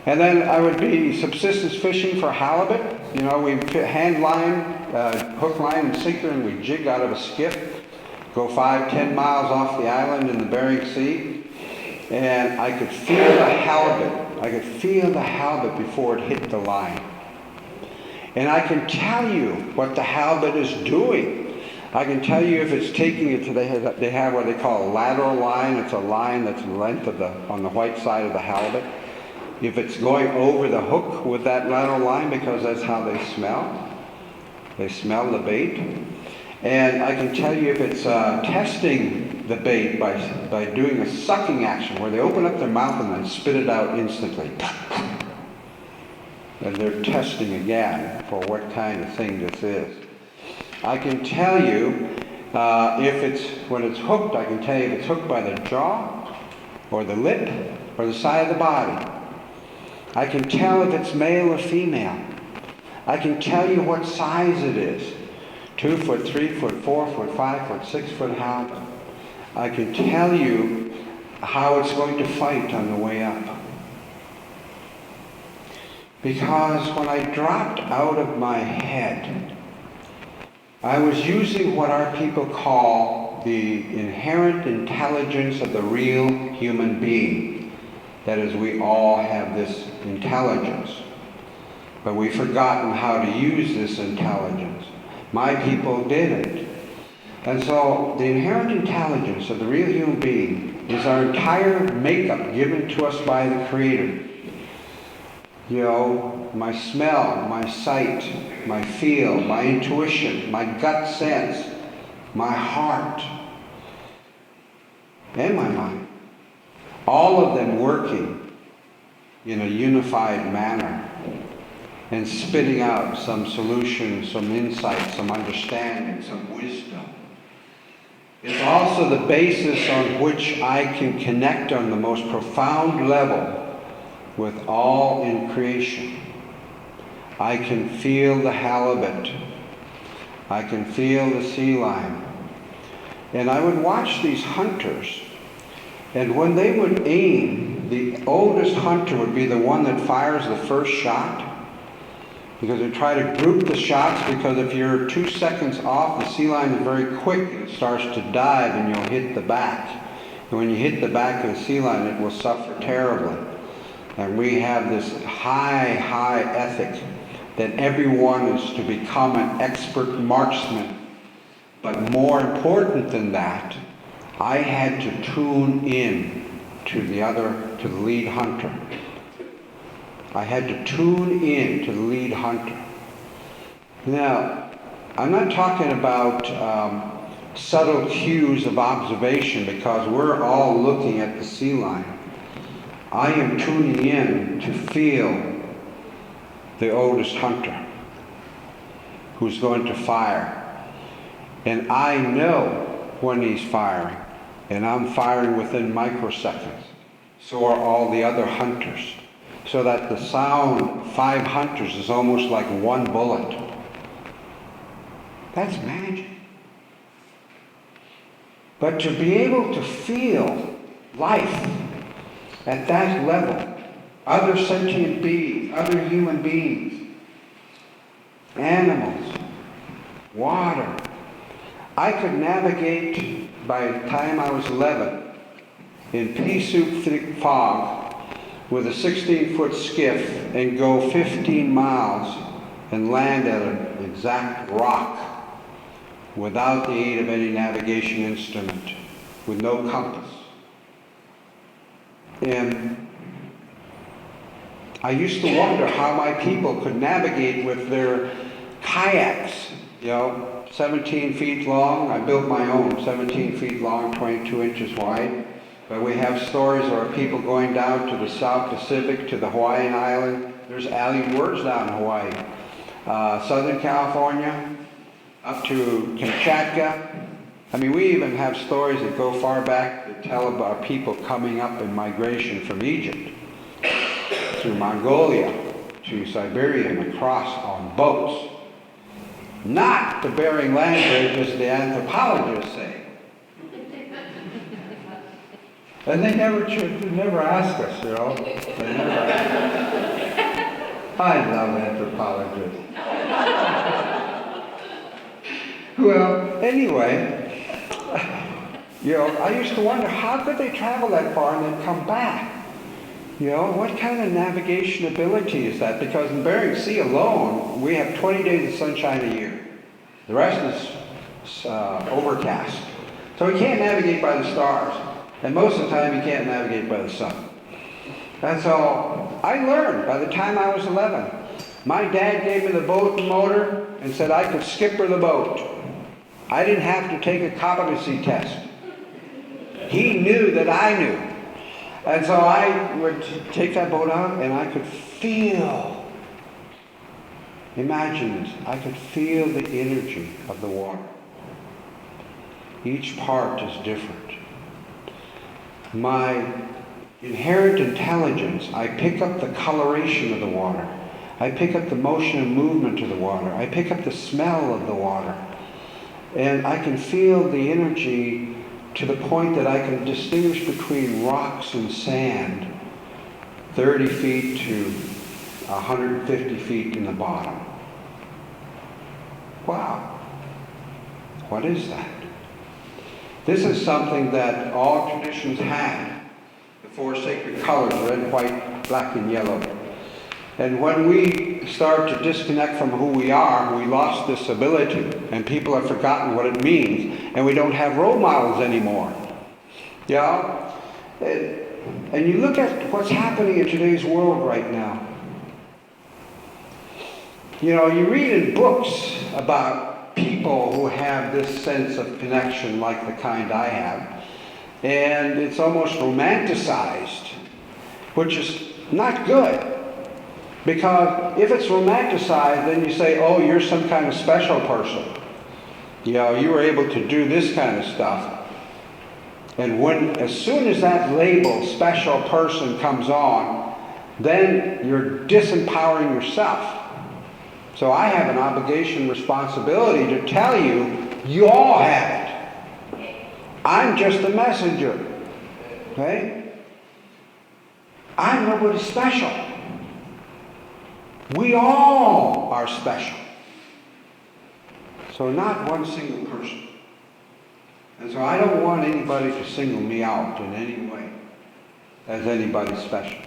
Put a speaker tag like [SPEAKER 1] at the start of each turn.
[SPEAKER 1] And then I would be subsistence fishing for halibut. You know, we hand line, hook, line, and sinker, and we jig out of a skiff, go 5-10 miles off the island in the Bering Sea, and I could feel the halibut. I could feel the halibut before it hit the line. And I can tell you what the halibut is doing. I can tell you if it's taking it to, they have what they call a lateral line. It's a line that's the length of on the white side of the halibut. If it's going over the hook with that lateral line, because that's how they smell. They smell the bait. And I can tell you if it's testing the bait by doing a sucking action where they open up their mouth and then spit it out instantly. And they're testing again for what kind of thing this is. I can tell you when it's hooked, I can tell you if it's hooked by the jaw or the lip or the side of the body. I can tell if it's male or female. I can tell you what size it is. 2 foot, 3 foot, 4 foot, 5 foot, 6 foot halibut. I can tell you how it's going to fight on the way up. Because when I dropped out of my head, I was using what our people call the inherent intelligence of the real human being. That is, we all have this intelligence. But we've forgotten how to use this intelligence. My people didn't. And so the inherent intelligence of the real human being is our entire makeup given to us by the Creator. You know, my smell, my sight, my feel, my intuition, my gut sense, my heart, and my mind. All of them working in a unified manner and spitting out some solution, some insight, some understanding, some wisdom. It's also the basis on which I can connect on the most profound level with all in creation. I can feel the halibut. I can feel the sea lion. And I would watch these hunters, and when they would aim, the oldest hunter would be the one that fires the first shot, because they try to group the shots, because if you're 2 seconds off, the sea lion is very quick and it starts to dive and you'll hit the back. And when you hit the back of the sea lion, it will suffer terribly. And we have this high ethic that everyone is to become an expert marksman. But more important than that, I had to tune in to the lead hunter. I had to tune in to the lead hunter. Now, I'm not talking about subtle cues of observation, because we're all looking at the sea lion. I am tuning in to feel the oldest hunter who's going to fire. And I know when he's firing, and I'm firing within microseconds. So are all the other hunters. So that the sound of 5 hunters is almost like one bullet. That's magic. But to be able to feel life at that level, other sentient beings, other human beings, animals, water. I could navigate, by the time I was 11, in pea-soup thick fog with a 16-foot skiff and go 15 miles and land at an exact rock without the aid of any navigation instrument, with no compass. And I used to wonder how my people could navigate with their kayaks, 17 feet long. I built my own, 17 feet long, 22 inches wide. But we have stories of our people going down to the South Pacific, to the Hawaiian island. There's alien words down in Hawaii. Southern California, up to Kamchatka. I mean, we even have stories that go far back that tell about people coming up in migration from Egypt through Mongolia to Siberia and across on boats. Not the Bering Land Bridge, as the anthropologists say. And they never ask us, you know. They never I love anthropologists. Well, anyway, you know, I used to wonder how could they travel that far and then come back? You know, what kind of navigation ability is that? Because in Bering Sea alone, we have 20 days of sunshine a year. The rest is overcast. So we can't navigate by the stars. And most of the time, you can't navigate by the sun. And so I learned by the time I was 11. My dad gave me the boat and motor and said I could skipper the boat. I didn't have to take a competency test. He knew that I knew. And so I would take that boat out and I could feel, imagine this, I could feel the energy of the water. Each part is different. My inherent intelligence, I pick up the coloration of the water. I pick up the motion and movement of the water. I pick up the smell of the water. And I can feel the energy to the point that I can distinguish between rocks and sand 30 feet to 150 feet in the bottom. Wow. What is that? This is something that all traditions had. The four sacred colors, red, white, black, and yellow. And when we start to disconnect from who we are, we lost this ability, and people have forgotten what it means, and we don't have role models anymore. Yeah? And you look at what's happening in today's world right now. You know, you read in books about people who have this sense of connection like the kind I have, and it's almost romanticized, which is not good. Because if it's romanticized, then you say, oh, you're some kind of special person. You know, you were able to do this kind of stuff. And as soon as that label, special person, comes on, then you're disempowering yourself. So I have an obligation, responsibility to tell you, you all have it. I'm just a messenger. Okay? I'm nobody special. We all are special. So not one single person. And so I don't want anybody to single me out in any way as anybody special.